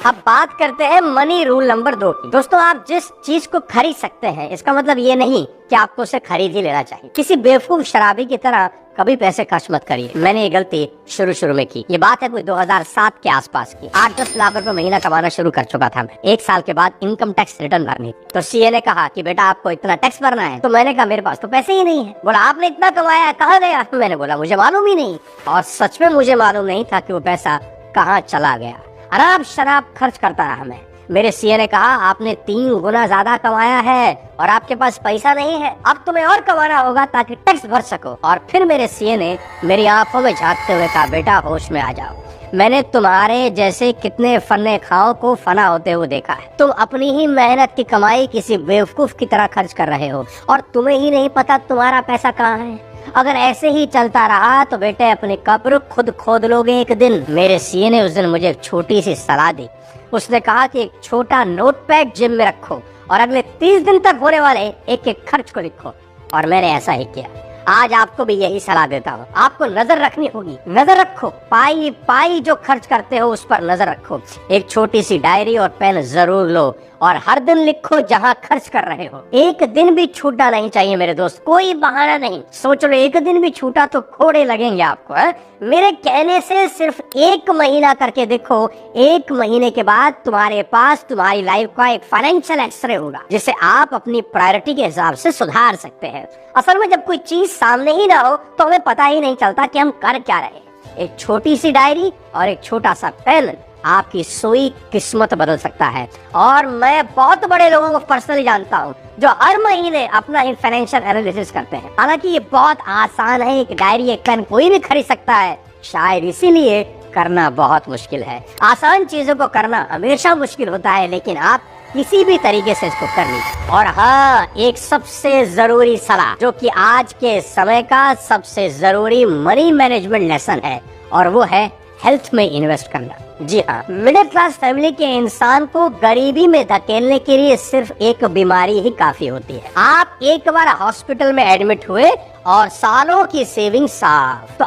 अब बात करते हैं मनी रूल नंबर 2 की। दोस्तों, आप जिस चीज को खरीद सकते हैं इसका मतलब ये नहीं कि आपको उसे खरीद ही लेना चाहिए। किसी बेवकूफ शराबी की तरह कभी पैसे खर्च मत करिए। मैंने ये गलती शुरू में की। ये बात है कोई 2007 के आसपास की। 8-10 लाख रुपए महीना कमाना शुरू कर चुका था मैं। 1 साल के बाद इनकम टैक्स रिटर्न भरनी थी। तो सीए ने कहा कि बेटा आपको इतना टैक्स भरना है। तो मैंने कहा मेरे पास तो पैसे ही नहीं है। बोला आपने इतना कमाया, कहाँ गया? मैंने बोला मुझे मालूम ही नहीं। और सच में मुझे मालूम नहीं था कि वो पैसा कहाँ चला गया। अराब शराब खर्च करता रहा मैं। मेरे सीए ने कहा आपने 3 गुना ज्यादा कमाया है और आपके पास पैसा नहीं है, अब तुम्हें और कमाना होगा ताकि टैक्स भर सको। और फिर मेरे सीए ने मेरी आंखों में झांकते हुए कहा बेटा होश में आ जाओ। मैंने तुम्हारे जैसे कितने फन्ने खाओ को फना होते हुए देखा है। तुम अपनी ही मेहनत की कमाई किसी बेवकूफ की तरह खर्च कर रहे हो और तुम्हें ही नहीं पता तुम्हारा पैसा कहाँ है। अगर ऐसे ही चलता रहा तो बेटे अपनी कब्र खुद खोद लोगे एक दिन। मेरे सीए ने उस दिन मुझे एक छोटी सी सलाह दी। उसने कहा कि एक छोटा नोटपैड जिम में रखो और अगले 30 दिन तक होने वाले एक एक खर्च को लिखो। और मैंने ऐसा ही किया। आज आपको भी यही सलाह देता हूँ। आपको नजर रखनी होगी। नजर रखो, पाई पाई जो खर्च करते हो उस पर नजर रखो। एक छोटी सी डायरी और पेन जरूर लो और हर दिन लिखो जहाँ खर्च कर रहे हो। एक दिन भी छूटना नहीं चाहिए मेरे दोस्त, कोई बहाना नहीं। सोच लो एक दिन भी छूटा तो कोड़े लगेंगे आपको। मेरे कहने से सिर्फ 1 महीना करके देखो। 1 महीने के बाद तुम्हारे पास तुम्हारी लाइफ का एक फाइनेंशियल एक्सरे होगा जिसे आप अपनी प्रायोरिटी के हिसाब से सुधार सकते हैं। असल में जब कोई चीज सामने ही ना हो तो हमें पता ही नहीं चलता कि हम कर क्या रहे हैं। एक छोटी सी डायरी और एक छोटा सा पेन आपकी सोई किस्मत बदल सकता है। और मैं बहुत बड़े लोगों को पर्सनली जानता हूँ जो हर महीने अपना फाइनेंशियल एनालिसिस करते हैं। हालांकि ये बहुत आसान है, एक डायरी एक पेन कोई भी खरीद सकता है, शायद इसीलिए करना बहुत मुश्किल है। आसान चीजों को करना हमेशा मुश्किल होता है, लेकिन आप किसी भी तरीके से इसको कर लीजिए। और हाँ, एक सबसे जरूरी सलाह जो कि आज के समय का सबसे जरूरी मनी मैनेजमेंट लेसन है और वो है हेल्थ में इन्वेस्ट करना। जी हाँ, मिडिल क्लास फैमिली के इंसान को गरीबी में धकेलने के लिए सिर्फ एक बीमारी ही काफी होती है। आप एक बार हॉस्पिटल में एडमिट हुए और सालों की सेविंग साफ। तो